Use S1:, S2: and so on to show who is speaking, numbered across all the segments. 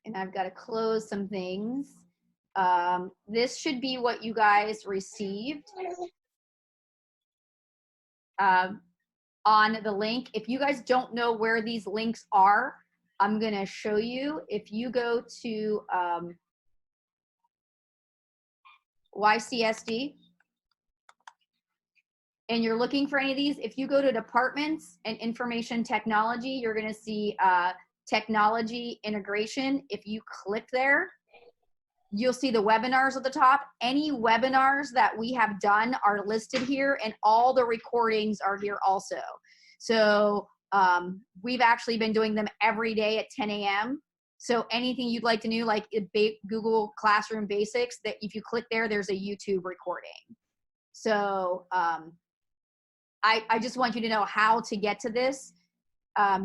S1: and I've got to close some things. This should be what you guys received on the link. If you guys don't know where these links are, I'm going to show you. If you go to YCSD and you're looking for any of these, if you go to departments and information technology, you're going to see technology integration. If you click there, you'll see the webinars at the top. Any webinars that we have done are listed here, and all the recordings are here also. So we've actually been doing them every day at 10 a.m. So anything you'd like to know, like Google Classroom Basics, that if you click there, there's a YouTube recording. So I just want you to know how to get to this.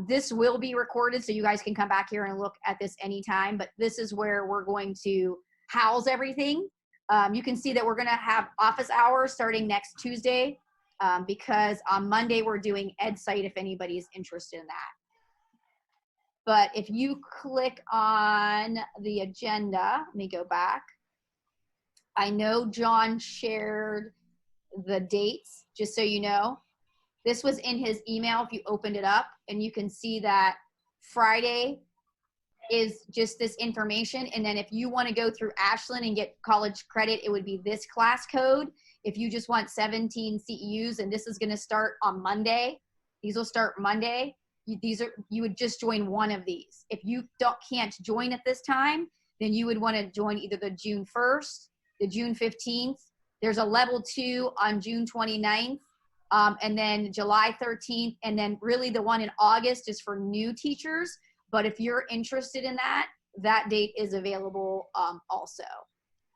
S1: This will be recorded, so you guys can come back here and look at this anytime, but this is where we're going to house everything. You can see that we're going to have office hours starting next Tuesday, because on Monday we're doing EdSite if anybody's interested in that. But if you click on the agenda, let me go back. I know John shared the dates, just so you know. This was in his email if you opened it up, and you can see that Friday is just this information. And then if you want to go through Ashland and get college credit, it would be this class code. If you just want 17 CEUs, and this is going to start on Monday, these will start Monday. You would just join one of these. If you can't join at this time, then you would want to join either the June 1st, the June 15th. There's a level 2 on June 29th. And then July 13th, and then really the one in August is for new teachers. But if you're interested in that, that date is available also.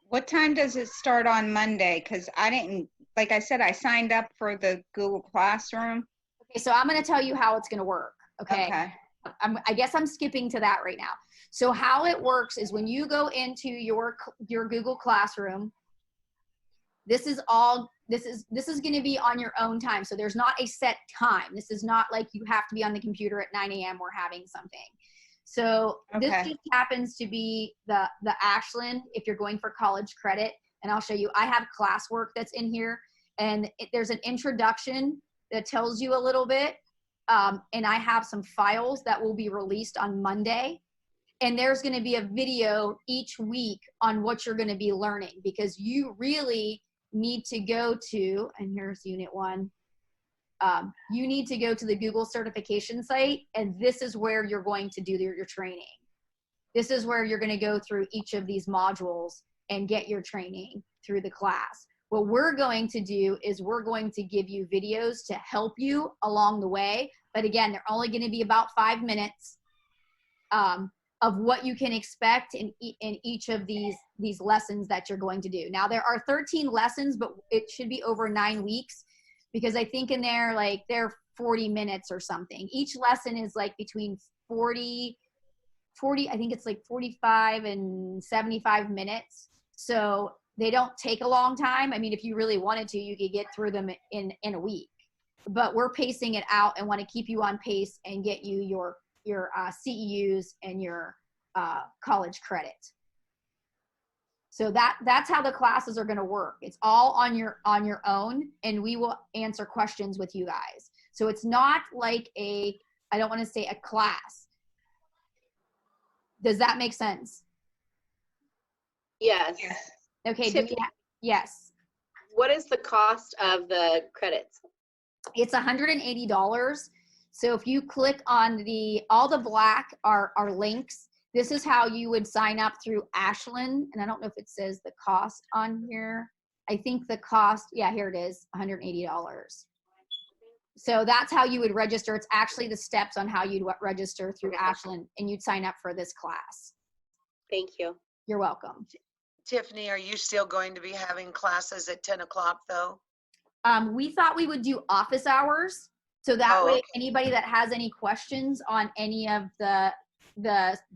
S2: What time does it start on Monday? Because I didn't, like I said, I signed up for the Google Classroom.
S1: Okay, so I'm going to tell you how it's going to work. Okay. I guess I'm skipping to that right now. So how it works is when you go into your Google Classroom, this is going to be on your own time. So there's not a set time. This is not like you have to be on the computer at 9 a.m. or having something. So this just happens to be the Ashland if you're going for college credit. And I'll show you, I have classwork that's in here, and there's an introduction that tells you a little bit. And I have some files that will be released on Monday. And there's going to be a video each week on what you're going to be learning, because you really need to go to, and here's unit 1, you need to go to the Google certification site, and this is where you're going to do your training. This is where you're going to go through each of these modules and get your training through the class. What we're going to do is we're going to give you videos to help you along the way, but again, they're only going to be about 5 minutes of what you can expect in each of these lessons that you're going to do. Now there are 13 lessons, but it should be over 9 weeks, because I think in there, like they're 40 minutes or something. Each lesson is like between 40, I think it's like 45 and 75 minutes. So they don't take a long time. I mean, if you really wanted to, you could get through them in a week, but we're pacing it out and want to keep you on pace and get you your CEUs and your college credit. So that's how the classes are going to work. It's all on your own, and we will answer questions with you guys. So it's not like I don't want to say a class. Does that make sense?
S3: Yes.
S1: Okay. Yes.
S3: What is the cost of the credits?
S1: It's $180. So if you click on all the black are links. This is how you would sign up through Ashland. And I don't know if it says the cost on here. I think the cost, yeah, here it is, $180. So that's how you would register. It's actually the steps on how you'd register through Ashland, and you'd sign up for this class.
S3: Thank you.
S1: You're welcome.
S4: Tiffany, are you still going to be having classes at 10 o'clock though?
S1: We thought we would do office hours. So that way, anybody that has any questions on any of the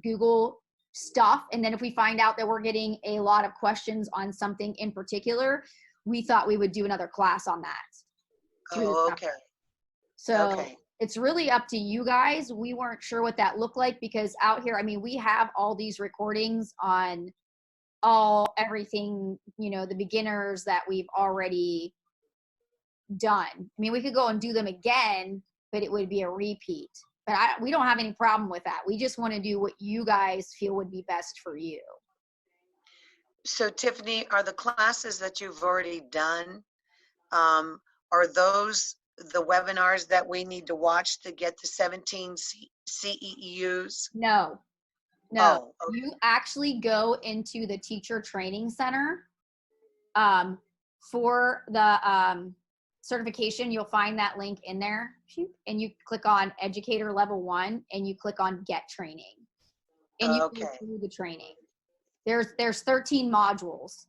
S1: Google stuff, and then if we find out that we're getting a lot of questions on something in particular, we thought we would do another class on that.
S4: Oh, okay.
S1: So it's really up to you guys. We weren't sure what that looked like because out here, I mean, we have all these recordings on everything, you know, the beginners that we've already done. I mean, we could go and do them again, but it would be a repeat. But we don't have any problem with that. We just want to do what you guys feel would be best for you.
S4: So Tiffany, are the classes that you've already done, are those the webinars that we need to watch to get the 17 CEUs?
S1: No,
S4: Oh, okay.
S1: you actually go into the teacher training center for the certification. You'll find that link in there, and you click on educator level 1 and you click on get training, and you go
S4: Okay.
S1: through the training. There's 13 modules.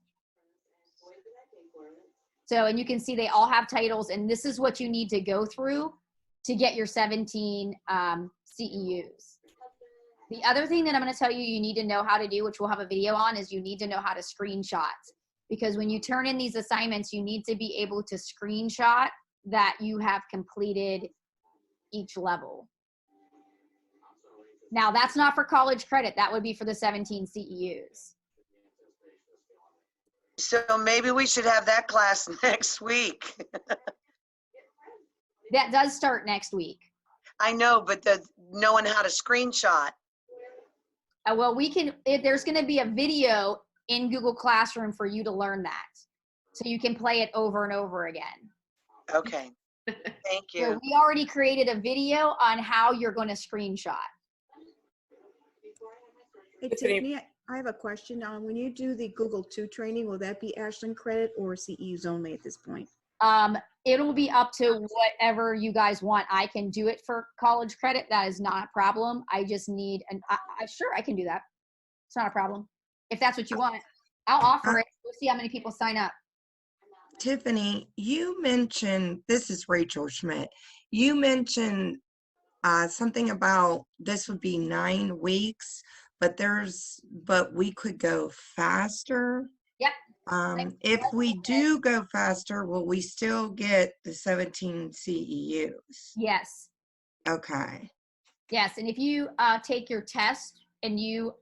S1: So, and you can see they all have titles, and this is what you need to go through to get your 17 CEUs. The other thing that I'm going to tell you you need to know how to do, which we'll have a video on, is you need to know how to screenshot. Because when you turn in these assignments, you need to be able to screenshot that you have completed each level. Now, that's not for college credit. That would be for the 17 CEUs.
S4: So maybe we should have that class next week.
S1: That does start next week.
S4: I know, but knowing how to screenshot.
S1: Well, there's going to be a video in Google Classroom for you to learn that. So you can play it over and over again.
S4: Okay. Thank you.
S1: So we already created a video on how you're going to screenshot.
S5: Hey, Tiffany, I have a question. When you do the Google 2 training, will that be Ashland credit or CEUs only at this point?
S1: It'll be up to whatever you guys want. I can do it for college credit. That is not a problem. I just need, sure, I can do that. It's not a problem. If that's what you want, I'll offer it. We'll see how many people sign up.
S6: Tiffany, you mentioned, this is Rachel Schmidt. You mentioned something about this would be 9 weeks, but we could go faster.
S1: Yep.
S6: If we do go faster, will we still get the 17 CEUs?
S1: Yes.
S6: Okay.
S1: Yes, and if you take your test and you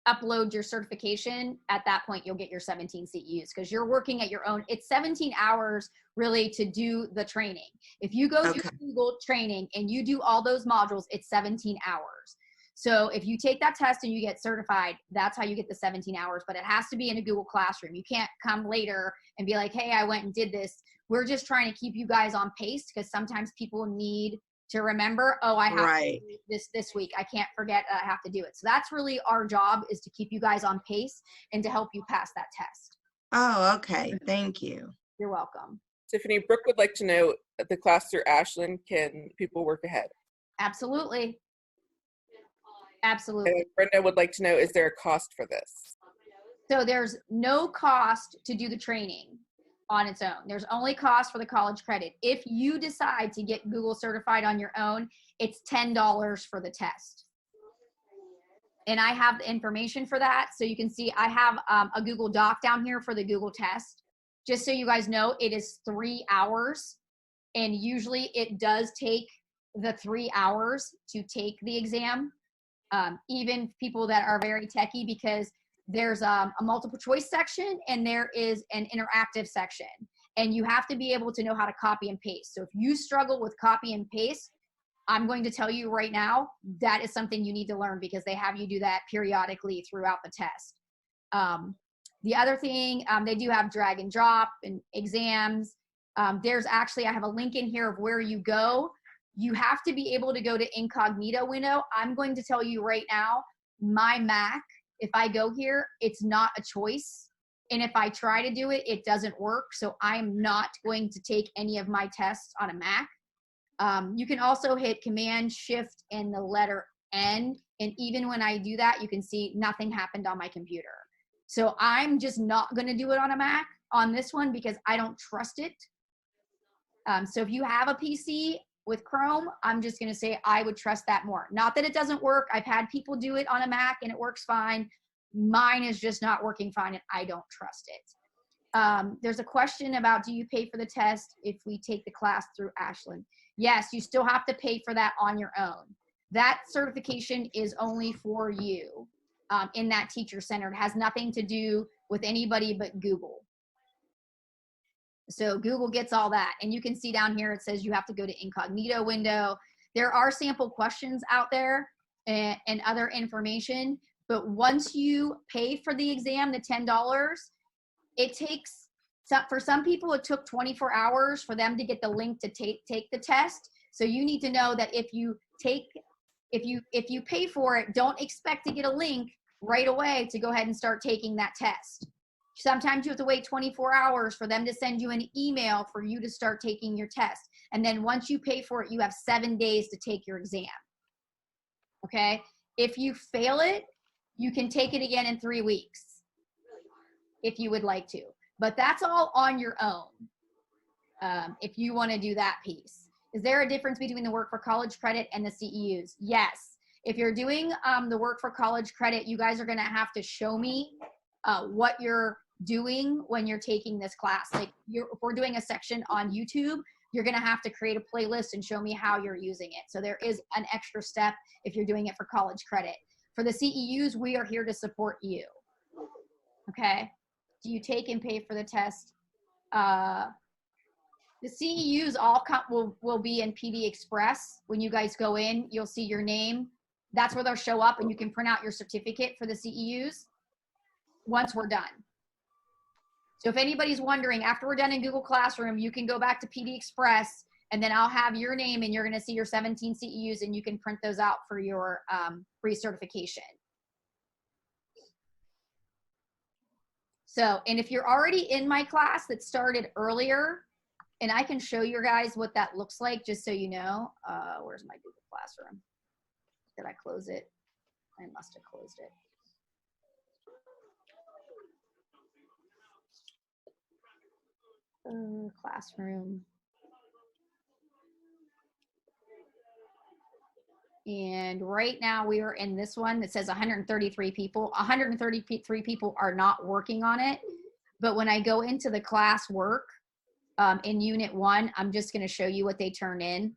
S1: upload your certification, at that point you'll get your 17 CEUs because you're working at your own. It's 17 hours really to do the training. If you go to Google training and you do all those modules, it's 17 hours. So if you take that test and you get certified, that's how you get the 17 hours, but it has to be in a Google Classroom. You can't come later and be like, hey, I went and did this. We're just trying to keep you guys on pace because sometimes people need to remember, oh, I have to do this week. I can't forget I have to do it. So that's really our job, is to keep you guys on pace and to help you pass that test.
S6: Oh, okay. Thank you.
S1: You're welcome.
S7: Tiffany, Brooke would like to know, the class through Ashland, can people work ahead?
S1: Absolutely. Absolutely.
S7: And Brenda would like to know, is there a cost for this?
S1: So there's no cost to do the training on its own. There's only cost for the college credit. If you decide to get Google certified on your own, it's $10 for the test. And I have the information for that. So you can see I have a Google Doc down here for the Google test. Just so you guys know, it is 3 hours. And usually it does take the 3 hours to take the exam. Even people that are very techie, because there's a multiple choice section and there is an interactive section, and you have to be able to know how to copy and paste. So if you struggle with copy and paste, I'm going to tell you right now, that is something you need to learn, because they have you do that periodically throughout the test. The other thing, they do have drag and drop and exams. There's actually, I have a link in here of where you go. You have to be able to go to incognito window. I'm going to tell you right now, my Mac, if I go here, it's not a choice. And if I try to do it, it doesn't work. So I'm not going to take any of my tests on a Mac. You can also hit Command Shift and the letter N. And even when I do that, you can see nothing happened on my computer. So I'm just not going to do it on a Mac on this one, because I don't trust it. So if you have a PC with Chrome, I'm just going to say I would trust that more. Not that it doesn't work. I've had people do it on a Mac and it works fine. Mine is just not working fine, and I don't trust it. There's a question about, do you pay for the test if we take the class through Ashland? yes, you still have to pay for that on your own. That certification is only for you in that teacher-centered. It has nothing to do with anybody but Google. So Google gets all that. And you can see down here, it says you have to go to incognito window. There are sample questions out there and other information. But once you pay for the exam, the $10, it takes, for some people, it took 24 hours for them to get the link to take the test. So you need to know that if you pay for it, don't expect to get a link right away to go ahead and start taking that test. Sometimes you have to wait 24 hours for them to send you an email for you to start taking your test. And then once you pay for it, you have 7 days to take your exam. Okay? If you fail it, you can take it again in 3 weeks if you would like to. But that's all on your own if you want to do that piece. Is there a difference between the work for college credit and the CEUs? Yes. If you're doing the work for college credit, you guys are going to have to show me what you're doing when you're taking this class. Like if we're doing a section on YouTube, you're going to have to create a playlist and show me how you're using it. So there is an extra step if you're doing it for college credit. For the CEUs, we are here to support you. Okay? Do you take and pay for the test? The CEUs all will be in PD Express. When you guys go in, you'll see your name. That's where they'll show up, and you can print out your certificate for the CEUs once we're done. So if anybody's wondering, after we're done in Google Classroom, you can go back to PD Express, and then I'll have your name, and you're going to see your 17 CEUs, and you can print those out for your free certification. So, and if you're already in my class that started earlier, and I can show you guys what that looks like, just so you know. Where's my Google Classroom? Did I close it? I must have closed it. Classroom. And right now we are in this one that says 133 people. 133 people are not working on it. But when I go into the class work in Unit 1, I'm just going to show you what they turn in,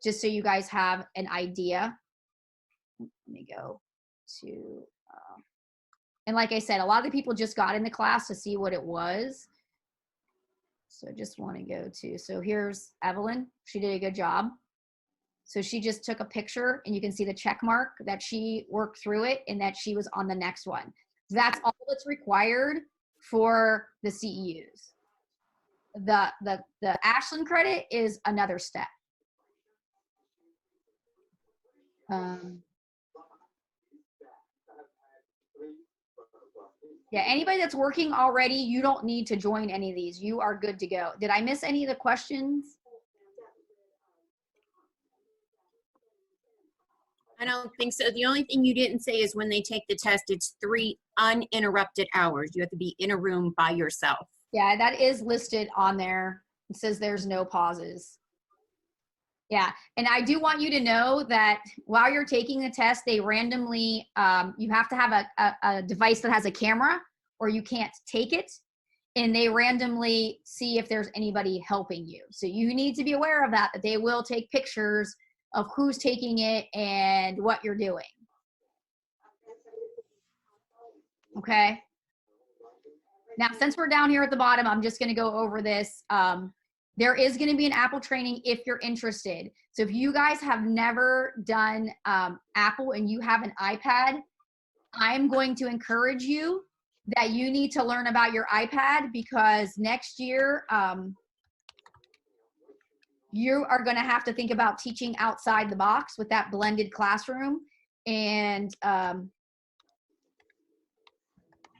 S1: just so you guys have an idea. Let me go to, and like I said, a lot of the people just got in the class to see what it was. So just want to go to, so here's Evelyn. She did a good job. So she just took a picture, and you can see the check mark that she worked through it and that she was on the next one. That's all that's required for the CEUs. The Ashland credit is another step. Yeah, anybody that's working already, you don't need to join any of these. You are good to go. Did I miss any of the questions?
S8: I don't think so. The only thing you didn't say is when they take the test, it's 3 uninterrupted hours. You have to be in a room by yourself.
S1: Yeah, that is listed on there. It says there's no pauses. Yeah, and I do want you to know that while you're taking the test, they randomly, you have to have a device that has a camera or you can't take it. And they randomly see if there's anybody helping you. So you need to be aware of that they will take pictures of who's taking it and what you're doing. Okay. Now, since we're down here at the bottom, I'm just going to go over this. There is going to be an Apple training if you're interested. So if you guys have never done Apple and you have an iPad, I'm going to encourage you that you need to learn about your iPad, because next year you are going to have to think about teaching outside the box with that blended classroom. And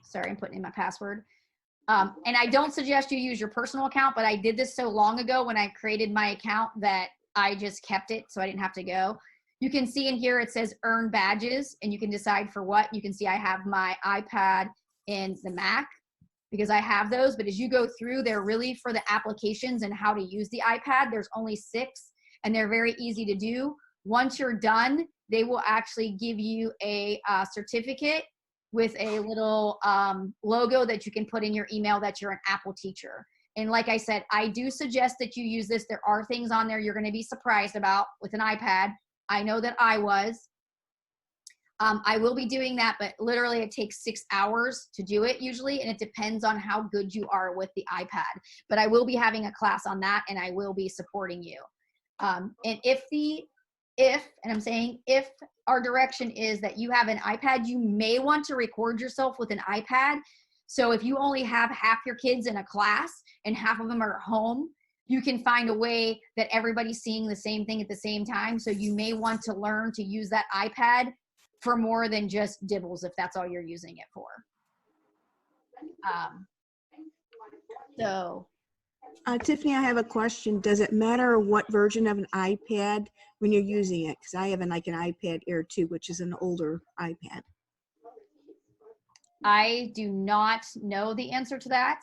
S1: sorry, I'm putting in my password. And I don't suggest you use your personal account, but I did this so long ago when I created my account that I just kept it so I didn't have to go. You can see in here it says earn badges, and you can decide for what. You can see I have my iPad and the Mac because I have those, but as you go through, they're really for the applications and how to use the iPad. There's only 6 and they're very easy to do. Once you're done, they will actually give you a certificate with a little logo that you can put in your email that you're an Apple teacher. And like I said, I do suggest that you use this. There are things on there you're going to be surprised about with an iPad. I know that I was. I will be doing that, but literally it takes 6 hours to do it usually, and it depends on how good you are with the iPad. But I will be having a class on that, and I will be supporting you. And and I'm saying if our direction is that you have an iPad, you may want to record yourself with an iPad. So if you only have half your kids in a class and half of them are at home, you can find a way that everybody's seeing the same thing at the same time. So you may want to learn to use that iPad for more than just dibbles, if that's all you're using it for.
S5: Tiffany, I have a question. Does it matter what version of an iPad when you're using it? Because I have an iPad Air 2, which is an older iPad.
S1: I do not know the answer to that.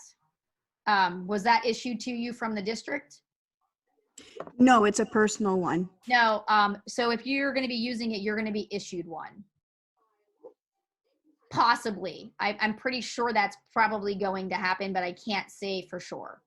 S1: Was that issued to you from the district?
S5: No, it's a personal one.
S1: No. So if you're going to be using it, you're going to be issued one. Possibly. I'm pretty sure that's probably going to happen, but I can't say for sure.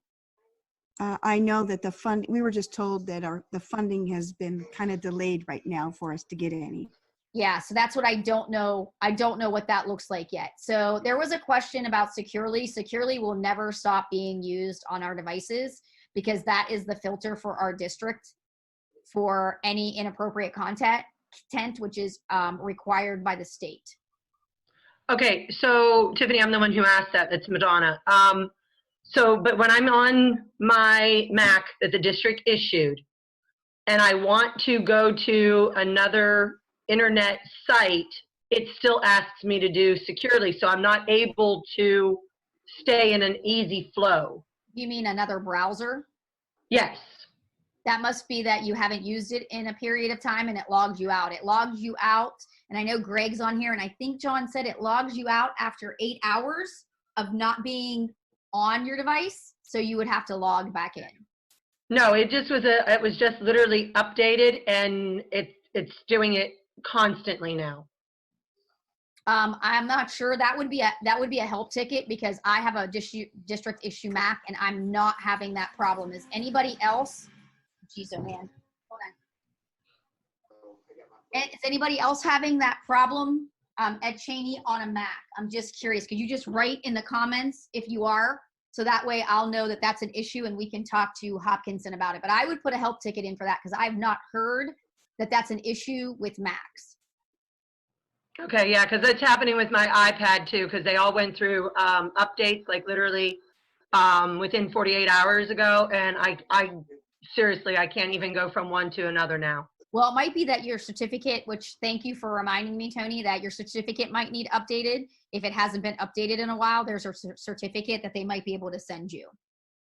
S5: I know that we were just told that the funding has been kind of delayed right now for us to get any.
S1: Yeah, so that's what I don't know. I don't know what that looks like yet. So there was a question about Securely. Securely will never stop being used on our devices because that is the filter for our district for any inappropriate content, which is required by the state.
S9: Okay, so Tiffany, I'm the one who asked that. That's Madonna. But when I'm on my Mac that the district issued, and I want to go to another internet site, it still asks me to do Securely, so I'm not able to stay in an easy flow.
S1: You mean another browser?
S9: Yes.
S1: That must be that you haven't used it in a period of time and it logged you out. It logs you out, and I know Greg's on here, and I think John said it logs you out after 8 hours of not being on your device, so you would have to log back in.
S9: No, it was just literally updated, and it's doing it constantly now.
S1: I'm not sure. That would be a help ticket because I have a district issue Mac and I'm not having that problem. Is anybody else? Jeez, oh man. Hold on. Is anybody else having that problem at Cheney on a Mac? I'm just curious. Could you just write in the comments if you are? So that way I'll know that that's an issue and we can talk to Hopkinson about it. But I would put a help ticket in for that because I've not heard that that's an issue with Macs.
S9: Okay, yeah, because it's happening with my iPad too, because they all went through updates like literally within 48 hours ago, and I seriously, I can't even go from one to another now.
S1: Well, it might be that your certificate, which thank you for reminding me, Tony, that your certificate might need updated. If it hasn't been updated in a while, there's a certificate that they might be able to send you.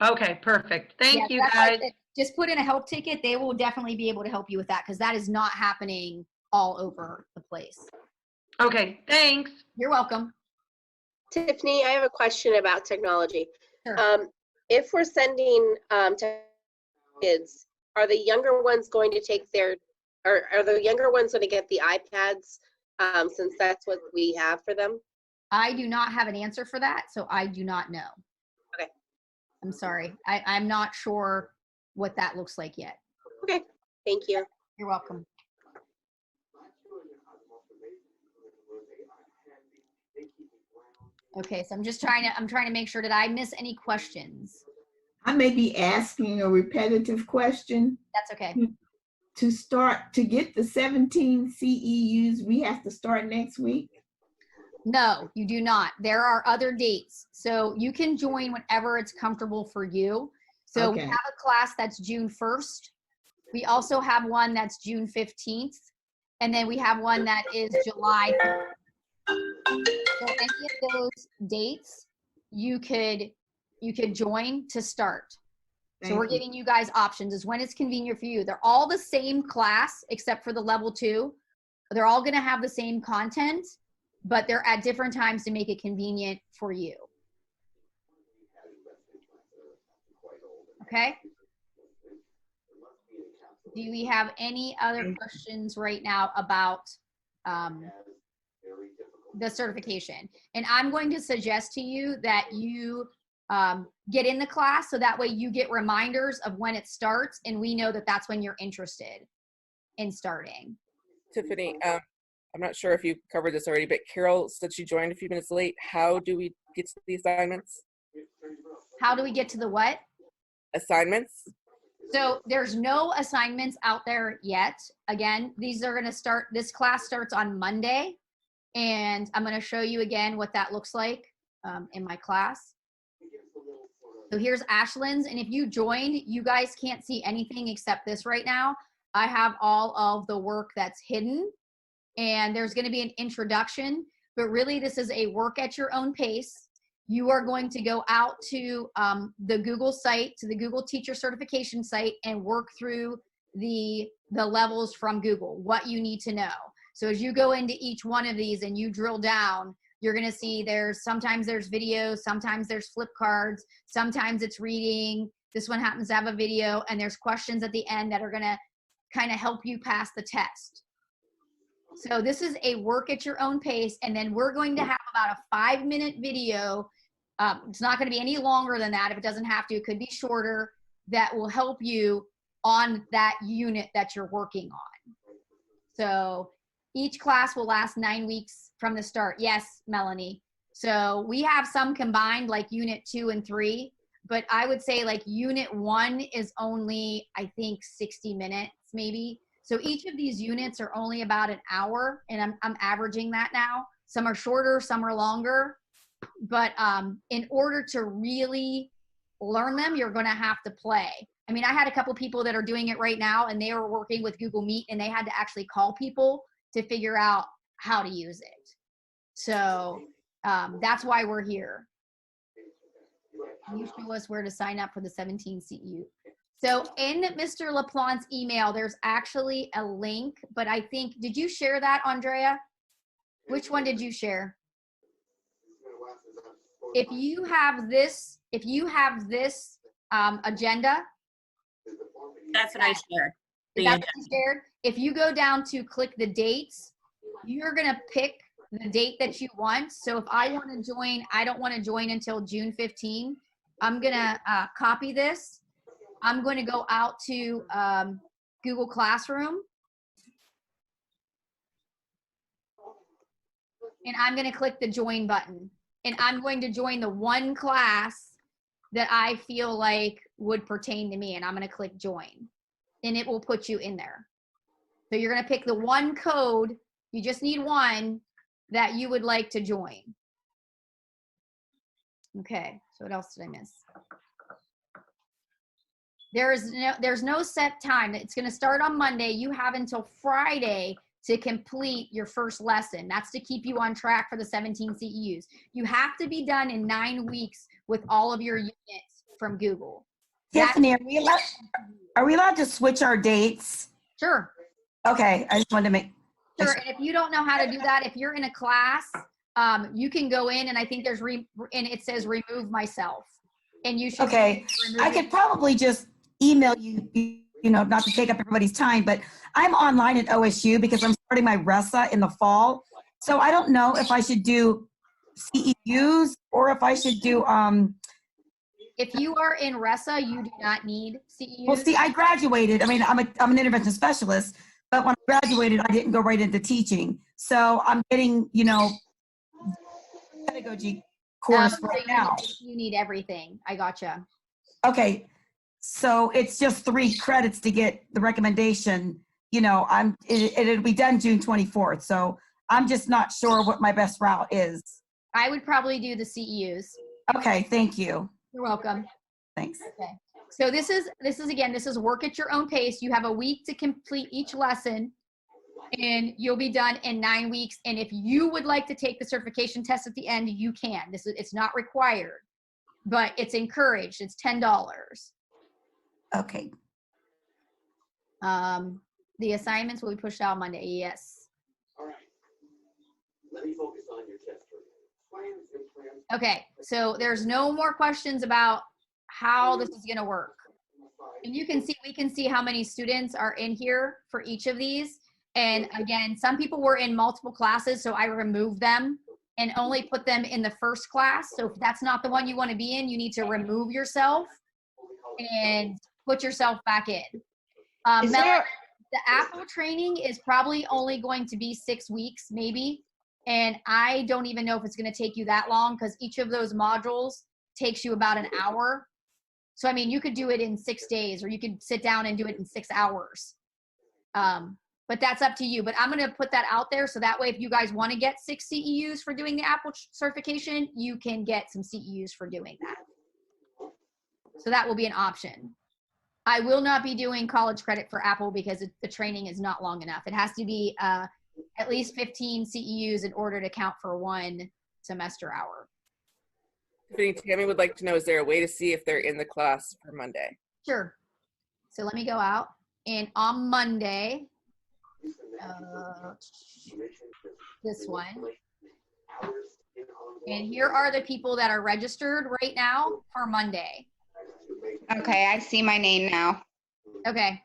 S9: Okay, perfect. Thank you,
S1: guys.
S9: guys.
S1: Just put in a help ticket. They will definitely be able to help you with that because that is not happening all over the place.
S9: Okay, thanks.
S1: You're welcome.
S3: Tiffany, I have a question about technology.
S1: Sure.
S3: If we're sending to kids, are the younger ones going to take are the younger ones going to get the iPads since that's what we have for them?
S1: I do not have an answer for that, so I do not know.
S3: Okay.
S1: I'm sorry. I'm not sure what that looks like yet.
S3: Okay, thank you.
S1: You're welcome. Okay, so I'm trying to make sure, did I miss any questions?
S10: I may be asking a repetitive question.
S1: That's okay.
S10: To get the 17 CEUs, we have to start next week?
S1: No, you do not. There are other dates. So you can join whenever it's comfortable for you. So
S10: Okay.
S1: We have a class that's June 1st. We also have one that's June 15th. And then we have one that is July 3rd. So any of those dates you could join to start. So we're giving you guys options is when it's convenient for you. They're all the same class except for the level 2. They're all going to have the same content, but they're at different times to make it convenient for you. Okay? Do we have any other questions right now about the certification? And I'm going to suggest to you that you get in the class, so that way you get reminders of when it starts, and we know that that's when you're interested in starting.
S7: Tiffany, I'm not sure if you covered this already, but Carol said she joined a few minutes late. How do we get to the assignments?
S1: How do we get to the what?
S7: Assignments?
S1: So there's no assignments out there yet. Again, these are going to start, this class starts on Monday, and I'm going to show you again what that looks like in my class. So here's Ashlyn's, and if you joined, you guys can't see anything except this right now. I have all of the work that's hidden, and there's going to be an introduction, but really this is a work at your own pace. You are going to go out to the Google site, to the Google Teacher Certification site, and work through the levels from Google, what you need to know. So as you go into each one of these and you drill down, you're going to see sometimes there's videos, sometimes there's flip cards, sometimes it's reading. This one happens to have a video, and there's questions at the end that are going to kind of help you pass the test. So this is a work at your own pace, and then we're going to have about a 5-minute video. It's not going to be any longer than that if it doesn't have to. It could be shorter, that will help you on that unit that you're working on. So each class will last 9 weeks from the start. Yes, Melanie. So we have some combined, like unit 2 and 3, but I would say like unit 1 is only, I think, 60 minutes maybe. So each of these units are only about an hour, and I'm averaging that now. Some are shorter, some are longer, but in order to really learn them, you're gonna have to play. I mean, I had a couple people that are doing it right now, and they were working with Google Meet, and they had to actually call people to figure out how to use it. So that's why we're here. Can you show us where to sign up for the 17 CEU? So in Mr. LaPlante's email, there's actually a link, but I think, did you share that, Andrea? Which one did you share? If you have this agenda.
S8: That's what I shared.
S1: That's what you shared. If you go down to click the dates, you're gonna pick the date that you want. So if I want to join, I don't want to join until June 15. I'm gonna copy this. I'm going to go out to Google Classroom, and I'm going to click the join button, and I'm going to join the one class that I feel like would pertain to me, and I'm going to click join, and it will put you in there. So you're going to pick the one code, you just need one, that you would like to join. Okay, so what else did I miss? There's no set time. It's going to start on Monday. You have until Friday to complete your first lesson. That's to keep you on track for the 17 CEUs. You have to be done in 9 weeks with all of your units from Google.
S11: Tiffany, are we allowed to switch our dates?
S1: Sure.
S11: Okay, I just wanted to make
S1: sure. And if you don't know how to do that, if you're in a class, you can go in, and I think there's and it says remove myself, and you should.
S11: Okay, I could probably just email you, you know, not to take up everybody's time, but I'm online at OSU because I'm starting my RESA in the fall. So I don't know if I should do CEUs or if I should do,
S1: if you are in RESA, you do not need CEUs.
S11: Well, see, I graduated. I mean, I'm an intervention specialist, but when I graduated, I didn't go right into teaching. So I'm getting, you know, pedagogy course right now.
S1: You need everything. I gotcha.
S11: Okay. So it's just 3 credits to get the recommendation. You know, it'll be done June 24th. So I'm just not sure what my best route is.
S1: I would probably do the CEUs.
S11: Okay, thank you.
S1: You're welcome.
S11: Thanks.
S1: Okay. So this is work at your own pace. You have a week to complete each lesson, and you'll be done in 9 weeks. And if you would like to take the certification test at the end, you can. It's not required, but it's encouraged. It's $10.
S11: Okay.
S1: The assignments will be pushed out Monday. Yes.
S12: All right. Let me focus on your test.
S1: Okay. So there's no more questions about how this is going to work. And we can see how many students are in here for each of these. And again, some people were in multiple classes, so I removed them and only put them in the first class. So if that's not the one you want to be in, you need to remove yourself and put yourself back in.
S2: Is
S1: Melanie,
S2: there-
S1: the Apple training is probably only going to be 6 weeks, maybe. And I don't even know if it's going to take you that long because each of those modules takes you about an hour. So, I mean, you could do it in 6 days or you could sit down and do it in 6 hours. But that's up to you. But I'm going to put that out there so that way if you guys want to get 6 CEUs for doing the Apple certification, you can get some CEUs for doing that. So that will be an option. I will not be doing college credit for Apple because the training is not long enough. It has to be at least 15 CEUs in order to count for 1 semester hour.
S7: Tiffany, Tammy would like to know, is there a way to see if they're in the class for Monday?
S1: Sure. So let me go out. And on Monday, this one. And here are the people that are registered right now for Monday.
S2: Okay, I see my name now.
S1: Okay.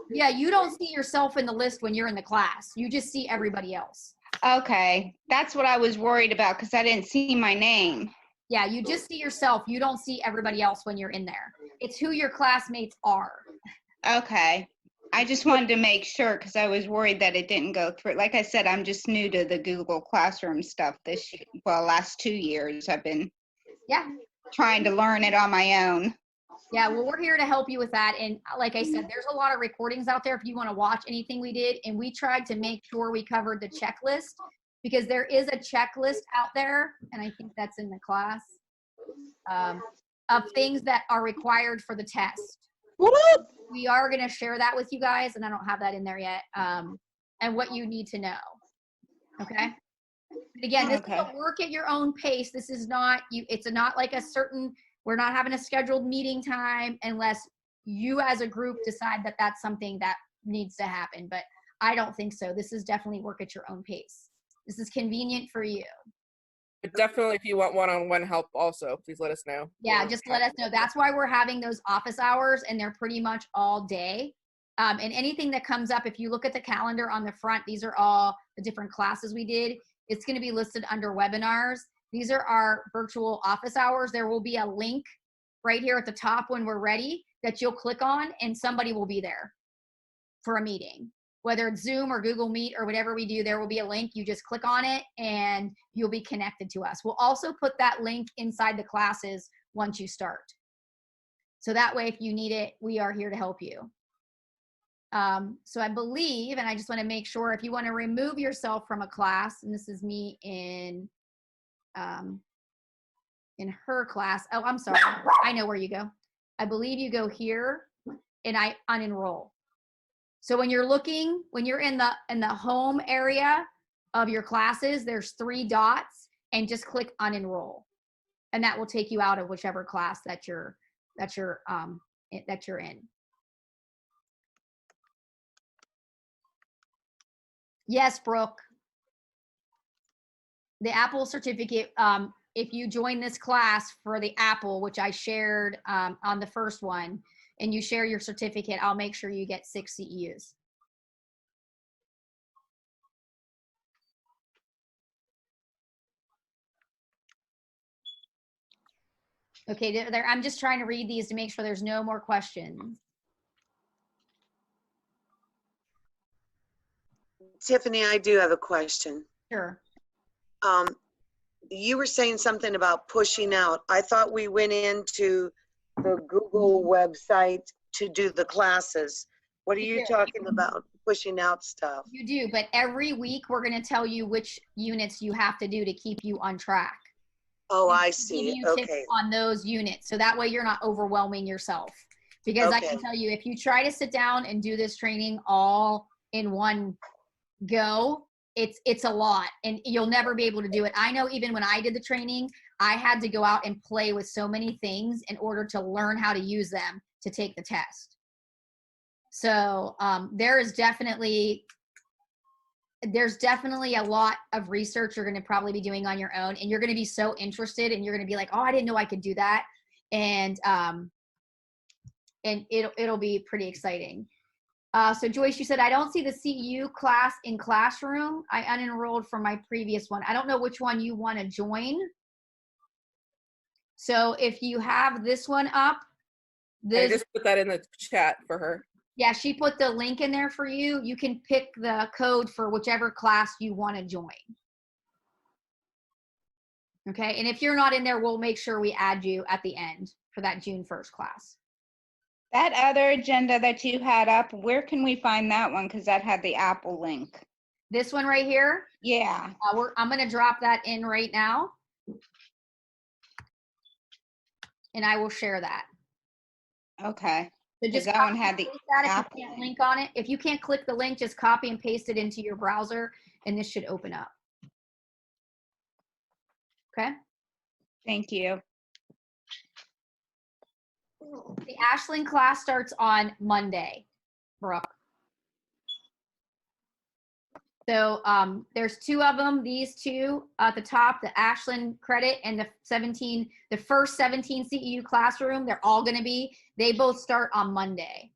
S1: Yeah, you don't see yourself in the list when you're in the class. You just see everybody else.
S2: Okay, that's what I was worried about because I didn't see my name.
S1: Yeah, you just see yourself. You don't see everybody else when you're in there. It's who your classmates are.
S2: Okay. I just wanted to make sure because I was worried that it didn't go through. Like I said, I'm just new to the Google Classroom stuff this year. Well, last 2 years I've been trying to learn it on my own.
S1: Yeah, well, we're here to help you with that. And like I said, there's a lot of recordings out there if you want to watch anything we did. And we tried to make sure we covered the checklist because there is a checklist out there, and I think that's in the class, of things that are required for the test. We are going to share that with you guys, and I don't have that in there yet, and what you need to know. Okay? But again, this is a work at your own pace. This is not, it's not like a certain, we're not having a scheduled meeting time unless you as a group decide that that's something that needs to happen. But I don't think so. This is definitely work at your own pace. This is convenient for you.
S7: But definitely, if you want one-on-one help also, please let us know.
S1: Yeah, just let us know. That's why we're having those office hours, and they're pretty much all day. And anything that comes up, if you look at the calendar on the front, these are all the different classes we did. It's going to be listed under webinars. These are our virtual office hours. There will be a link right here at the top when we're ready that you'll click on, and somebody will be there for a meeting. Whether it's Zoom or Google Meet or whatever we do, there will be a link. You just click on it and you'll be connected to us. We'll also put that link inside the classes once you start. So that way, if you need it, we are here to help you. So I believe, and I just want to make sure, if you want to remove yourself from a class, and this is me in her class. Oh, I'm sorry. I know where you go. I believe you go here and I unenroll. So when you're looking, when you're in the home area of your classes, there's 3 dots, and just click unenroll, and that will take you out of whichever class that you're in. Yes, Brooke. The Apple certificate, if you join this class for the Apple, which I shared on the first one, and you share your certificate, I'll make sure you get 6 CEUs. Okay, I'm just trying to read these to make sure there's no more questions.
S4: Tiffany, I do have a question.
S1: Sure.
S4: You were saying something about pushing out. I thought we went into the Google website to do the classes. What are you talking about, pushing out stuff?
S1: You do, but every week we're going to tell you which units you have to do to keep you on track.
S4: Oh, I see.
S1: Give you tips
S4: Okay.
S1: on those units, so that way you're not overwhelming yourself. Because I can tell you, if you try to sit down and do this training all in one go, it's a lot, and you'll never be able to do it. I know even when I did the training, I had to go out and play with so many things in order to learn how to use them to take the test. So there's definitely a lot of research you're going to probably be doing on your own, and you're going to be so interested, and you're going to be like, oh, I didn't know I could do that. And it'll be pretty exciting. So Joyce, you said, I don't see the CEU class in Classroom. I unenrolled from my previous one. I don't know which one you want to join. So if you have this one up,
S7: I just put that in the chat for her.
S1: Yeah, she put the link in there for you. You can pick the code for whichever class you want to join. Okay, and if you're not in there, we'll make sure we add you at the end for that June 1st class.
S2: That other agenda that you had up, where can we find that one? Because that had the Apple link.
S1: This one right here?
S2: Yeah.
S1: I'm going to drop that in right now. And I will share that.
S2: Okay.
S1: So just
S2: that one had the
S1: that if you can't link on it. If you can't click the link, just copy and paste it into your browser, and this should open up. Okay.
S2: Thank you.
S1: The Ashland class starts on Monday, Brooke. So there's two of them, these two at the top, the Ashland credit and the first 17 CEU classroom, they're all gonna be, they both start on Monday.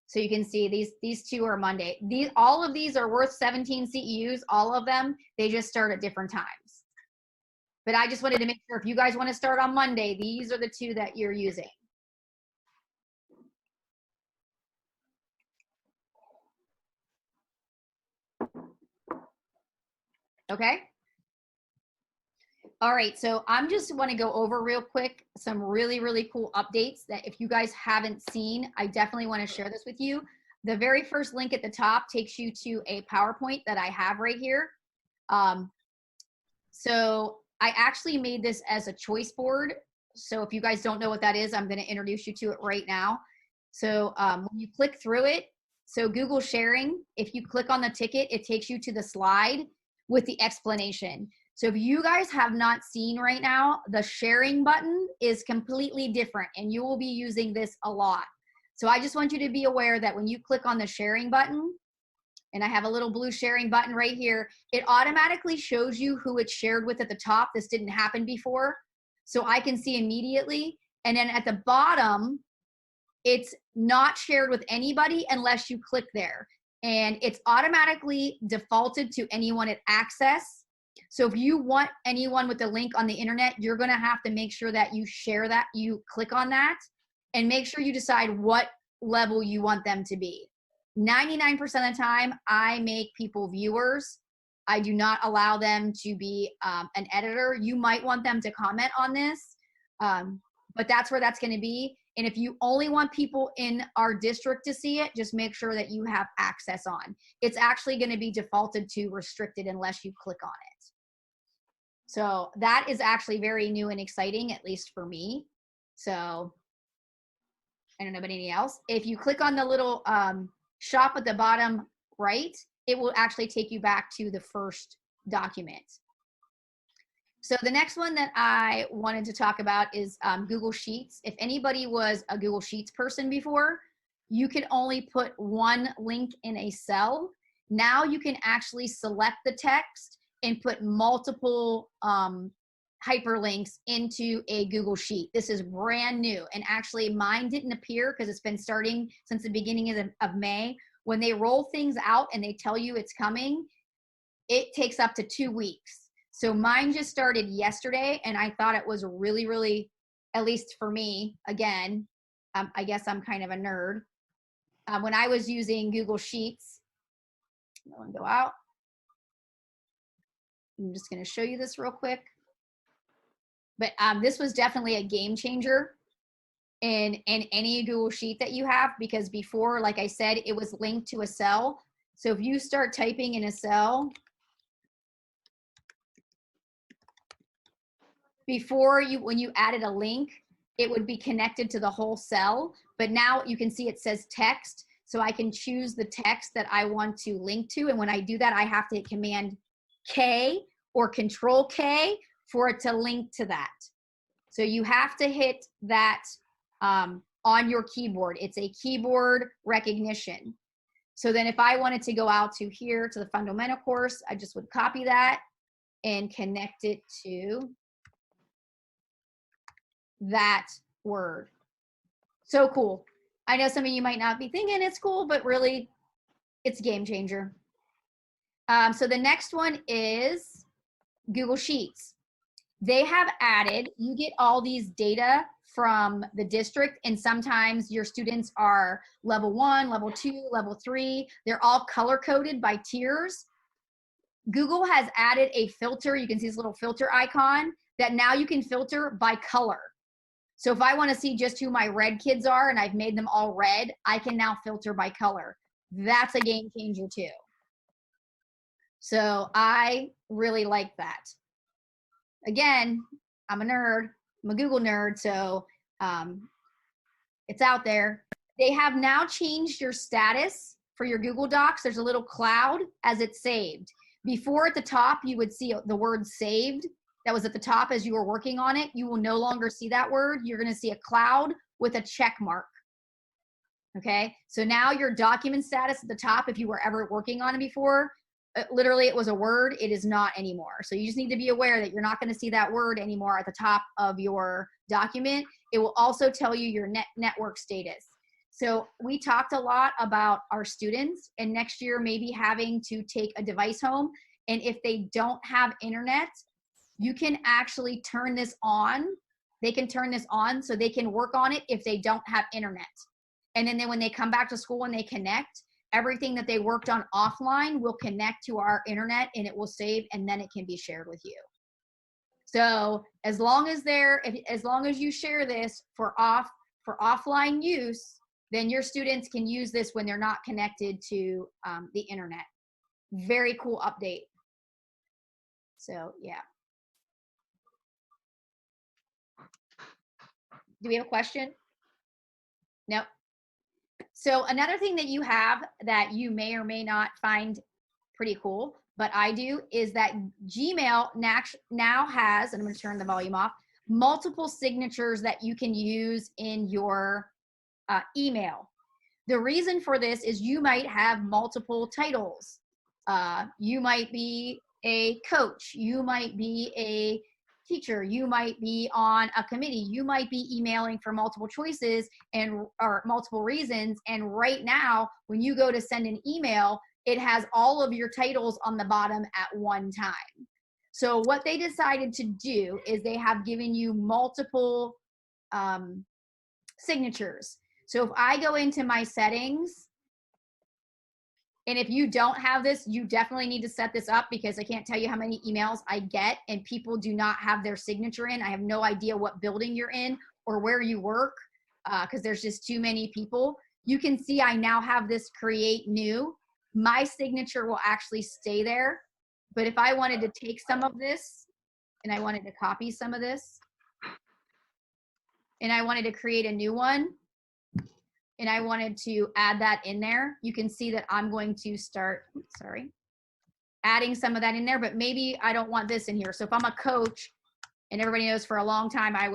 S1: So you can see these two are Monday. All of these are worth 17 CEUs, all of them, they just start at different times. But I just wanted to make sure if you guys wanna start on Monday, these are the two that you're using. Okay. All right, so I'm just want to go over real quick some really, really cool updates that if you guys haven't seen, I definitely want to share this with you. The very first link at the top takes you to a PowerPoint that I have right here. So I actually made this as a choice board. So if you guys don't know what that is, I'm going to introduce you to it right now. So when you click through it, so Google Sharing, if you click on the ticket, it takes you to the slide with the explanation. So if you guys have not seen right now, the sharing button is completely different and you will be using this a lot. So I just want you to be aware that when you click on the sharing button, and I have a little blue sharing button right here, it automatically shows you who it's shared with at the top. This didn't happen before. So I can see immediately. And then at the bottom, it's not shared with anybody unless you click there. And it's automatically defaulted to anyone at Access. So if you want anyone with the link on the internet, you're gonna have to make sure that you share that, you click on that, and make sure you decide what level you want them to be. 99% of the time, I make people viewers. I do not allow them to be an editor. You might want them to comment on this, but that's where that's gonna be. And if you only want people in our district to see it, just make sure that you have access on. It's actually going to be defaulted to restricted unless you click on it. So that is actually very new and exciting, at least for me. So I don't know about anything else. If you click on the little shop at the bottom right, it will actually take you back to the first document. So the next one that I wanted to talk about is Google Sheets. If anybody was a Google Sheets person before, you could only put one link in a cell. Now you can actually select the text and put multiple hyperlinks into a Google Sheet. This is brand new. And actually mine didn't appear because it's been starting since the beginning of May. When they roll things out and they tell you it's coming, it takes up to 2 weeks. So mine just started yesterday, and I thought it was really, really, at least for me, again, I guess I'm kind of a nerd. When I was using Google Sheets, I'm going to go out. I'm just going to show you this real quick. But this was definitely a game changer in any Google Sheet that you have, because before, like I said, it was linked to a cell. So if you start typing in a cell, before when you added a link, it would be connected to the whole cell, but now you can see it says text, so I can choose the text that I want to link to, and when I do that, I have to hit Command K or Control K for it to link to that. So you have to hit that on your keyboard. It's a keyboard recognition. So then if I wanted to go out to here to the fundamental course, I just would copy that and connect it to that word. So cool. I know some of you might not be thinking it's cool, but really it's a game changer. So the next one is Google Sheets. They have added, you get all these data from the district, and sometimes your students are level 1, level 2, level 3. They're all color coded by tiers. Google has added a filter. You can see this little filter icon that now you can filter by color. So if I want to see just who my red kids are and I've made them all red, I can now filter by color. That's a game changer too. So I really like that. Again, I'm a nerd. I'm a Google nerd, so it's out there. They have now changed your status for your Google Docs. There's a little cloud as it's saved. Before at the top, you would see the word saved. That was at the top as you were working on it. You will no longer see that word. You're going to see a cloud with a check mark. Okay, so now your document status at the top, if you were ever working on it before, literally it was a word, it is not anymore. So you just need to be aware that you're not going to see that word anymore at the top of your document. It will also tell you your network status. So we talked a lot about our students and next year maybe having to take a device home. And if they don't have internet, you can actually turn this on. They can turn this on so they can work on it if they don't have internet. And then when they come back to school and they connect, everything that they worked on offline will connect to our internet and it will save, and then it can be shared with you. So as long as you share this for offline use, then your students can use this when they're not connected to the internet. Very cool update. So yeah. Do we have a question? Nope. So another thing that you have that you may or may not find pretty cool, but I do, is that Gmail now has, and I'm going to turn the volume off, multiple signatures that you can use in your email. The reason for this is you might have multiple titles. You might be a coach. You might be a teacher, you might be on a committee, you might be emailing for multiple choices or multiple reasons. And right now, when you go to send an email, it has all of your titles on the bottom at one time. So what they decided to do is they have given you multiple signatures. So if I go into my settings, and if you don't have this, you definitely need to set this up, because I can't tell you how many emails I get and people do not have their signature in. I have no idea what building you're in or where you work, because there's just too many people. You can see I now have this create new. My signature will actually stay there. But if I wanted to take some of this and I wanted to copy some of this and I wanted to create a new one, and I wanted to add that in there, you can see that I'm going to start, adding some of that in there, but maybe I don't want this in here. So if I'm a coach, and everybody knows for a long time I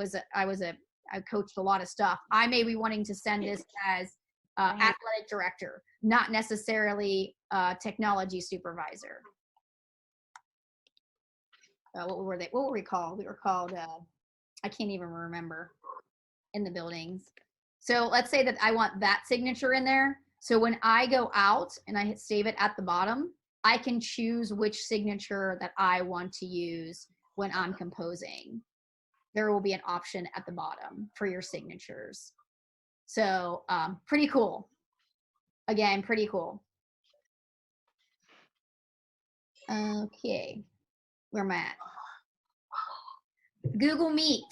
S1: coached a lot of stuff, I may be wanting to send this as athletic director, not necessarily technology supervisor. What were they? What were we called? We were called, I can't even remember in the buildings. So let's say that I want that signature in there. So when I go out and I hit save it at the bottom, I can choose which signature that I want to use when I'm composing. There will be an option at the bottom for your signatures. So pretty cool. Again, pretty cool. Okay, where am I at? Google Meet.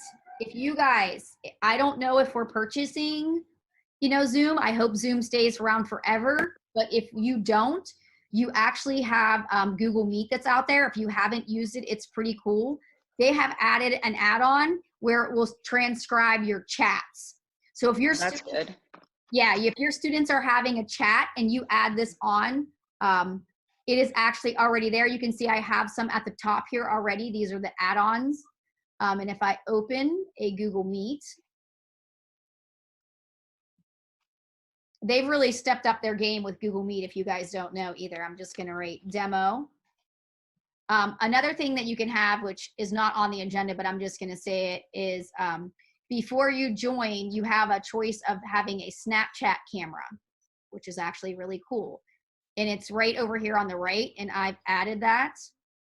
S1: If you guys, I don't know if we're purchasing, Zoom. I hope Zoom stays around forever. But if you don't, you actually have Google Meet that's out there. If you haven't used it, it's pretty cool. They have added an add-on where it will transcribe your chats. So if your
S2: That's good.
S1: Yeah, if your students are having a chat and you add this on, it is actually already there. You can see I have some at the top here already. These are the add-ons. And if I open a Google Meet, they've really stepped up their game with Google Meet, if you guys don't know either. I'm just going to rate demo. Another thing that you can have, which is not on the agenda, but I'm just going to say it, is before you join, you have a choice of having a Snapchat camera, which is actually really cool. And it's right over here on the right, and I've added that.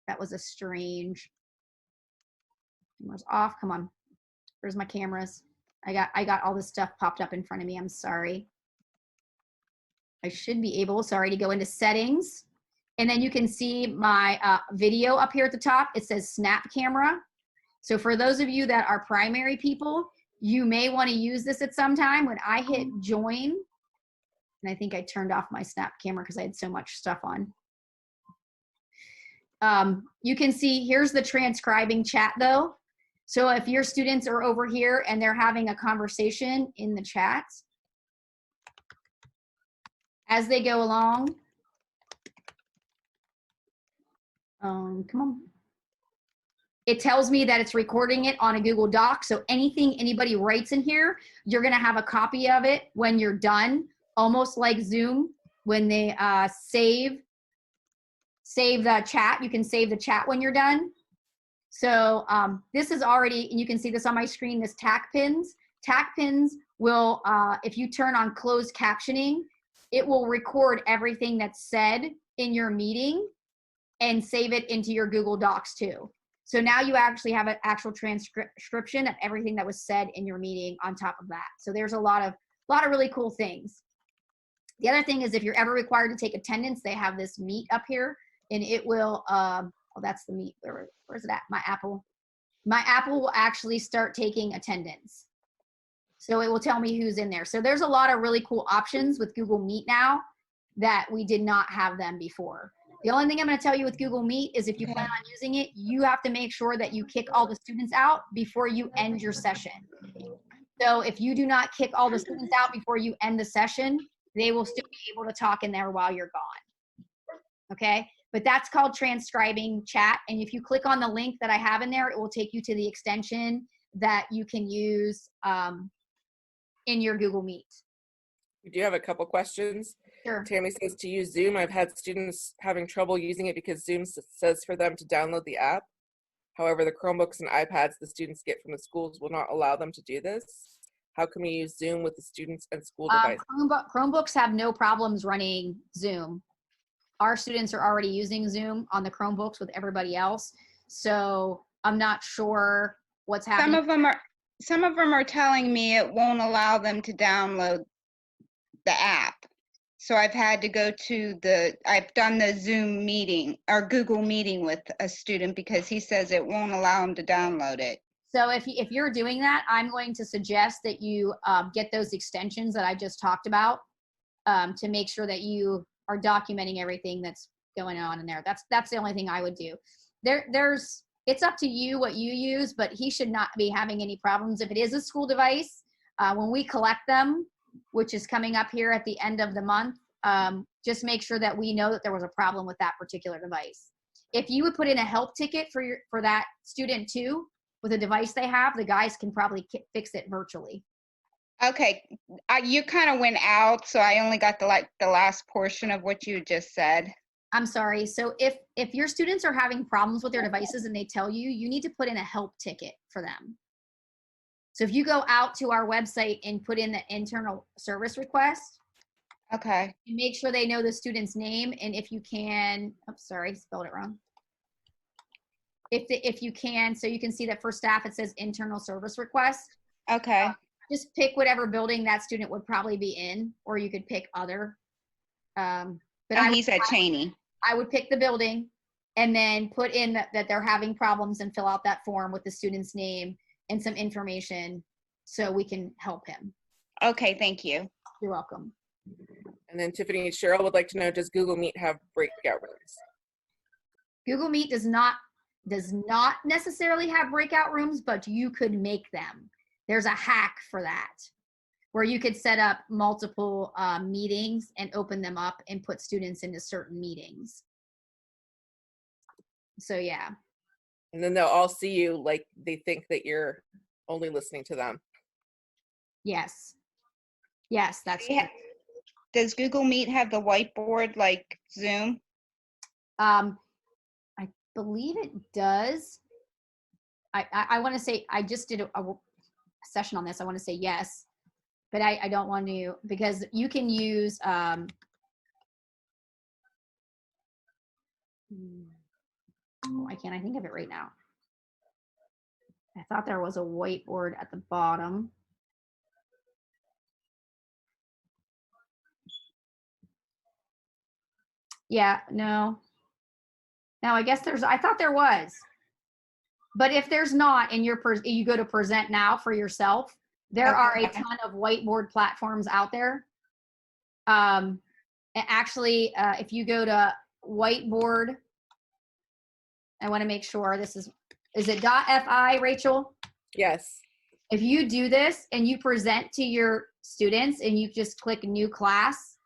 S1: That was a strange, camera's off, come on. Where's my cameras? I got all this stuff popped up in front of me, I'm sorry. I should be able, sorry, to go into settings. And then you can see my video up here at the top. It says Snap Camera. So for those of you that are primary people, you may want to use this at some time. When I hit join, and I think I turned off my Snap Camera because I had so much stuff on. You can see here's the transcribing chat though. So if your students are over here and they're having a conversation in the chat, as they go along, come on. It tells me that it's recording it on a Google Doc. So anything anybody writes in here, you're gonna have a copy of it when you're done, almost like Zoom, when they save the chat. You can save the chat when you're done. So this is already, and you can see this on my screen, this TAC pins. TAC pins will, if you turn on closed captioning, it will record everything that's said in your meeting and save it into your Google Docs too. So now you actually have an actual transcription of everything that was said in your meeting on top of that. So there's a lot of really cool things. The other thing is if you're ever required to take attendance, they have this Meet up here, and it will, oh, that's the Meet. Where's it at? My Apple will actually start taking attendance. So it will tell me who's in there. So there's a lot of really cool options with Google Meet now that we did not have them before. The only thing I'm going to tell you with Google Meet is if you plan on using it, you have to make sure that you kick all the students out before you end your session. So if you do not kick all the students out before you end the session, they will still be able to talk in there while you're gone. Okay? But that's called transcribing chat. And if you click on the link that I have in there, it will take you to the extension that you can use in your Google Meet.
S7: We do have a couple questions.
S1: Sure.
S7: Tammy says to use Zoom. I've had students having trouble using it because Zoom says for them to download the app. However, the Chromebooks and iPads the students get from the schools will not allow them to do this. How can we use Zoom with the students and school devices?
S1: Chromebooks have no problems running Zoom. Our students are already using Zoom on the Chromebooks with everybody else. So I'm not sure what's happening.
S2: Some of them are telling me it won't allow them to download the app. So I've had to go to I've done the Zoom meeting or Google meeting with a student because he says it won't allow him to download it.
S1: So if you're doing that, I'm going to suggest that you get those extensions that I just talked about to make sure that you are documenting everything that's going on in there. That's the only thing I would do. It's up to you what you use, but he should not be having any problems. If it is a school device, when we collect them, which is coming up here at the end of the month, just make sure that we know that there was a problem with that particular device. If you would put in a help ticket for that student too, with a device they have, the guys can probably fix it virtually.
S2: Okay, you kind of went out, so I only got the last portion of what you just said.
S1: I'm sorry. So if your students are having problems with their devices and they tell you, you need to put in a help ticket for them. So if you go out to our website and put in the internal service request,
S2: okay,
S1: you make sure they know the student's name, and if you can, oh, sorry, spelled it wrong. If you can, so you can see that for staff it says internal service request.
S2: Okay.
S1: Just pick whatever building that student would probably be in, or you could pick other. But
S2: he's at Cheney.
S1: I would pick the building and then put in that they're having problems and fill out that form with the student's name and some information so we can help him.
S2: Okay, thank you.
S1: You're welcome.
S7: And then Tiffany, Cheryl would like to know, does Google Meet have breakout rooms?
S1: Google Meet does not necessarily have breakout rooms, but you could make them. There's a hack for that, where you could set up multiple meetings and open them up and put students into certain meetings. So yeah.
S7: And then they'll all see you like they think that you're only listening to them.
S1: Yes. Yes, that's true.
S2: Does Google Meet have the whiteboard like Zoom?
S1: I believe it does. I want to say I just did session on this, I want to say yes, but I don't want to, because you can use, oh, why can't I think of it right now? I thought there was a whiteboard at the bottom. Yeah, no, I guess I thought there was. But if there's not, and you go to present now for yourself, there are a ton of whiteboard platforms out there. And actually, if you go to whiteboard, I want to make sure this is it .fi, Rachel?
S7: Yes.
S1: If you do this and you present to your students and you just click new class,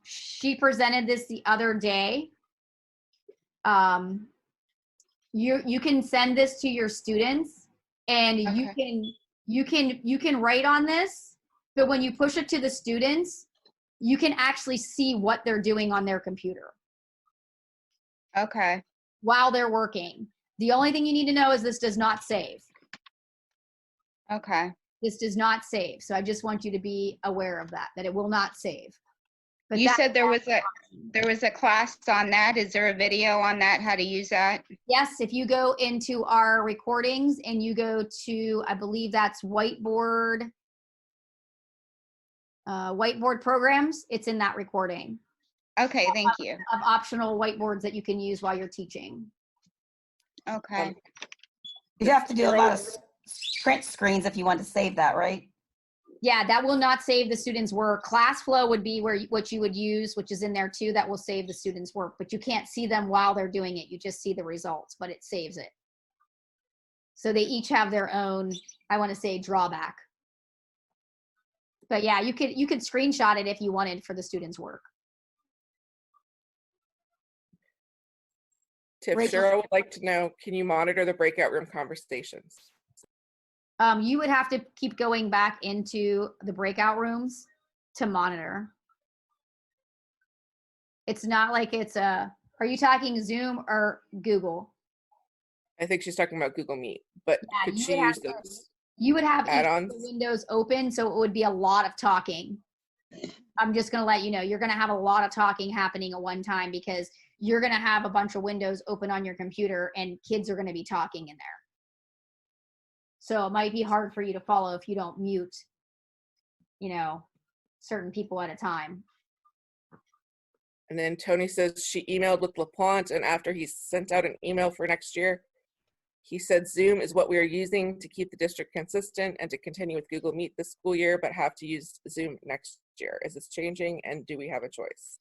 S1: she presented this the other day. You can send this to your students, and you can write on this. So when you push it to the students, you can actually see what they're doing on their computer.
S2: Okay.
S1: While they're working. The only thing you need to know is this does not save.
S2: Okay.
S1: This does not save. So I just want you to be aware of that it will not save. But
S2: you said there was a class on that. Is there a video on that, how to use that?
S1: Yes, if you go into our recordings and you go to, I believe that's whiteboard programs, it's in that recording.
S2: Okay, thank you.
S1: Of optional whiteboards that you can use while you're teaching.
S2: Okay.
S11: You have to do a lot of print screens if you want to save that, right?
S1: Yeah, that will not save the students' work. ClassFlow would be what you would use, which is in there too. That will save the students' work, but you can't see them while they're doing it. You just see the results, but it saves it. So they each have their own, I want to say, drawback. But yeah, you could screenshot it if you wanted for the students' work.
S7: Tiff, Cheryl would like to know, can you monitor the breakout room conversations?
S1: You would have to keep going back into the breakout rooms to monitor. It's not like it's are you talking Zoom or Google?
S7: I think she's talking about Google Meet, but yeah, could she use those?
S1: You would have
S7: add-ons?
S1: the windows open, so it would be a lot of talking. I'm just going to let you know, you're going to have a lot of talking happening at one time because you're going to have a bunch of windows open on your computer and kids are going to be talking in there. So it might be hard for you to follow if you don't mute, certain people at a time.
S7: And then Tony says she emailed with LaPlante, and after he sent out an email for next year, he said Zoom is what we are using to keep the district consistent and to continue with Google Meet this school year, but have to use Zoom next year. Is this changing, and do we have a choice?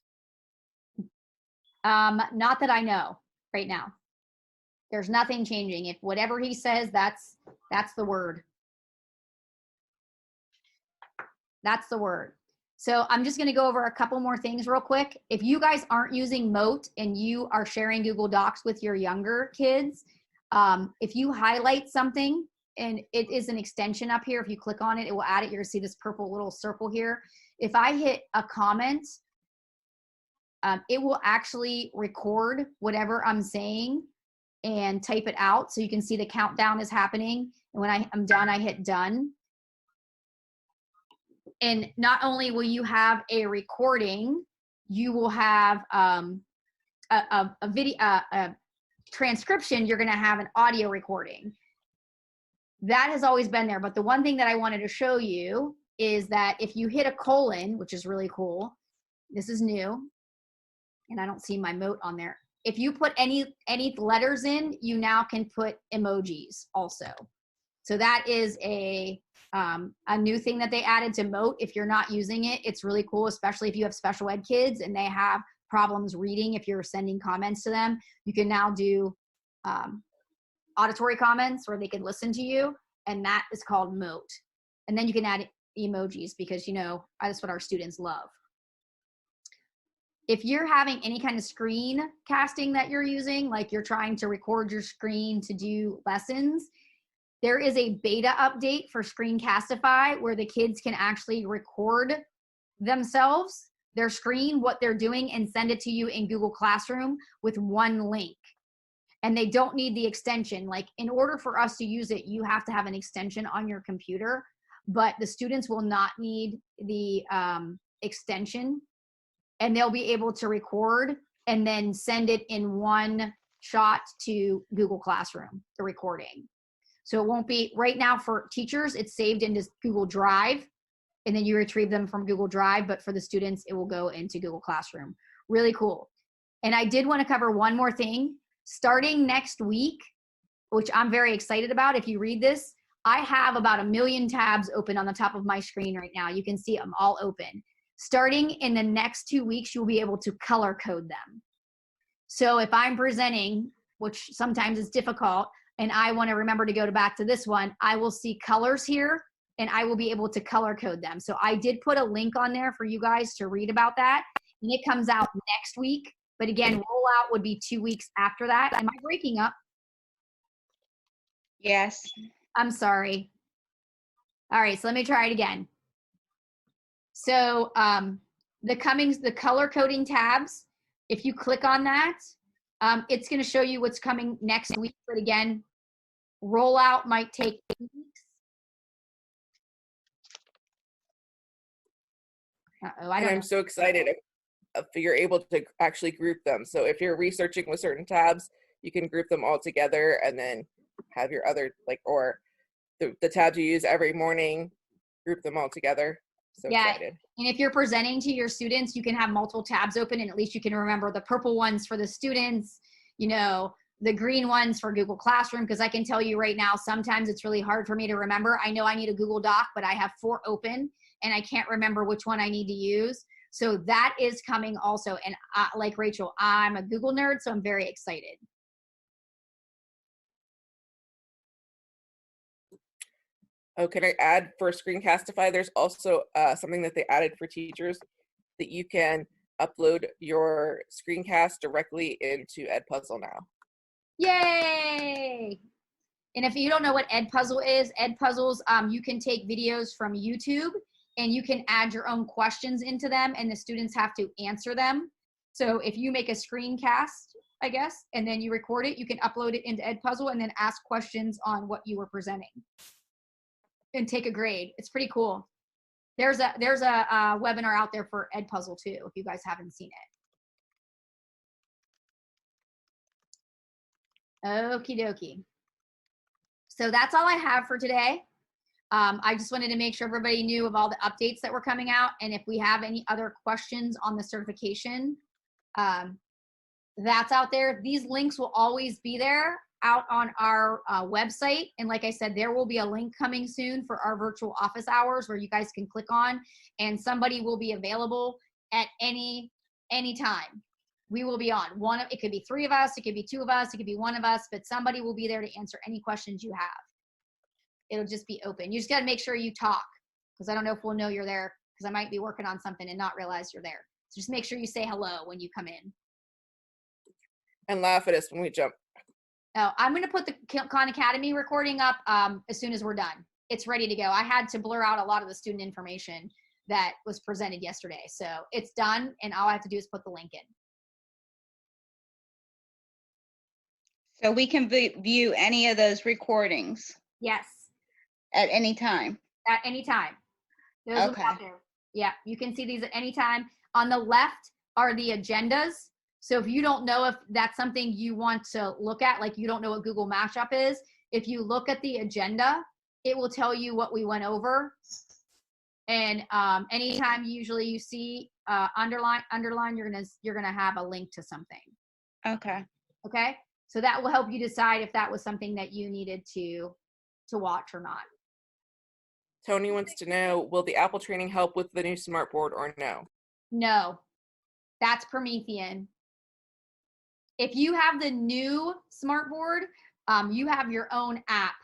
S1: Not that I know right now. There's nothing changing. If whatever he says, that's the word. That's the word. So I'm just going to go over a couple more things real quick. If you guys aren't using Mote and you are sharing Google Docs with your younger kids, if you highlight something, and it is an extension up here, if you click on it, it will add it. You're going to see this purple little circle here. If I hit a comment, it will actually record whatever I'm saying and type it out so you can see the countdown is happening. And when I'm done, I hit done. And not only will you have a recording, you will have a video, a transcription. You're going to have an audio recording. That has always been there. But the one thing that I wanted to show you is that if you hit a colon, which is really cool, this is new, and I don't see my Mote on there. If you put any letters in, you now can put emojis also. So that is a new thing that they added to Mote. If you're not using it, it's really cool, especially if you have special ed kids and they have problems reading. If you're sending comments to them, you can now do auditory comments where they can listen to you, and that is called Mote. And then you can add emojis because, that's what our students love. If you're having any kind of screen casting that you're using, like you're trying to record your screen to do lessons, there is a beta update for Screencastify where the kids can actually record themselves, their screen, what they're doing, and send it to you in Google Classroom with one link. and they don't need the extension. Like in order for us to use it, you have to have an extension on your computer, but the students will not need the extension, and they'll be able to record and then send it in one shot to Google Classroom, the recording. So it won't be, right now for teachers, it's saved into Google Drive, and then you retrieve them from Google Drive, but for the students, it will go into Google Classroom. Really cool. And I did want to cover one more thing. Starting next week, which I'm very excited about, if you read this, I have about 1 million tabs open on the top of my screen right now. You can see them all open. Starting in the next 2 weeks, you'll be able to color code them. So if I'm presenting, which sometimes is difficult, and I want to remember to go back to this one, I will see colors here, and I will be able to color code them. So I did put a link on there for you guys to read about that, and it comes out next week. But again, rollout would be 2 weeks after that. Am I breaking up?
S2: Yes.
S1: I'm sorry. All right, so let me try it again. So the color coding tabs, if you click on that, it's going to show you what's coming next week. But again, rollout might take 2 weeks. Uh-oh, I don't know.
S7: I'm so excited if you're able to actually group them. So if you're researching with certain tabs, you can group them all together and then have your other, like, or the tabs you use every morning, group them all together. So
S1: yeah,
S7: excited.
S1: And if you're presenting to your students, you can have multiple tabs open, and at least you can remember the purple ones for the students, you know, the green ones for Google Classroom, because I can tell you right now, sometimes it's really hard for me to remember. I know I need a Google Doc, but I have 4 open, and I can't remember which one I need to use. So that is coming also. And like Rachel, I'm a Google nerd, so I'm very excited.
S7: Oh, can I add for Screencastify? There's also something that they added for teachers that you can upload your screencast directly into Edpuzzle now.
S1: Yay! And if you don't know what Edpuzzle is, Edpuzzles, you can take videos from YouTube and you can add your own questions into them, and the students have to answer them. So if you make a screencast, I guess, and then you record it, you can upload it into Edpuzzle and then ask questions on what you were presenting and take a grade. It's pretty cool. There's a webinar out there for Edpuzzle too, if you guys haven't seen it. Okie dokie. So that's all I have for today. I just wanted to make sure everybody knew of all the updates that were coming out, and if we have any other questions on the certification, that's out there. These links will always be there out on our website, and like I said, there will be a link coming soon for our virtual office hours where you guys can click on, and somebody will be available at any time. We will be on. It could be 3 of us, it could be 2 of us, it could be 1 of us, but somebody will be there to answer any questions you have. It'll just be open. You just got to make sure you talk, because I don't know if we'll know you're there, because I might be working on something and not realize you're there. So just make sure you say hello when you come in.
S7: And laugh at us when we jump.
S1: Oh, I'm going to put the Khan Academy recording up as soon as we're done. It's ready to go. I had to blur out a lot of the student information that was presented yesterday. So it's done, and all I have to do is put the link in.
S2: So we can view any of those recordings?
S1: Yes.
S2: At any time?
S1: At any time. Those will be out there. Yeah, you can see these at any time. On the left are the agendas. So if you don't know if that's something you want to look at, like you don't know what Google Mashup is, if you look at the agenda, it will tell you what we went over. And anytime usually you see underline, you're gonna have a link to something.
S2: Okay.
S1: Okay. So that will help you decide if that was something that you needed to watch or not.
S7: Tony wants to know, will the Apple training help with the new smartboard or no?
S1: No, that's Promethean. If you have the new smartboard, you have your own app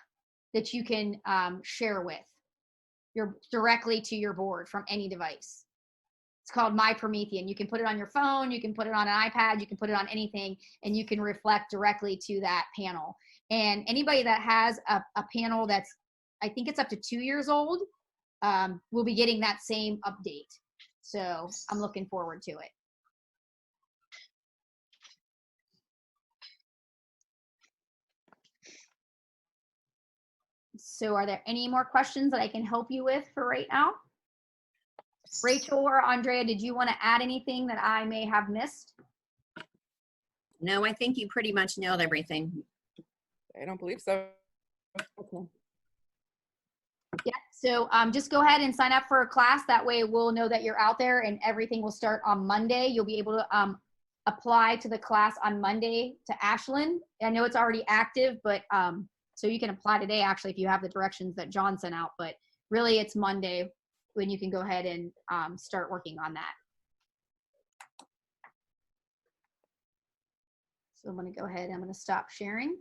S1: that you can share with directly to your board from any device. It's called My Promethean. You can put it on your phone, you can put it on an iPad, you can put it on anything, and you can reflect directly to that panel. And anybody that has a panel that's, I think it's up to 2 years old, will be getting that same update. So I'm looking forward to it. So are there any more questions that I can help you with for right now? Rachel or Andrea, did you want to add anything that I may have missed?
S8: No, I think you pretty much nailed everything.
S7: I don't believe so.
S1: Okay. Yeah, so just go ahead and sign up for a class. That way we'll know that you're out there and everything will start on Monday. You'll be able to apply to the class on Monday to Ashland. I know it's already active, but so you can apply today actually if you have the directions that John sent out, but really it's Monday when you can go ahead and start working on that. So I'm going to go ahead, I'm going to stop sharing.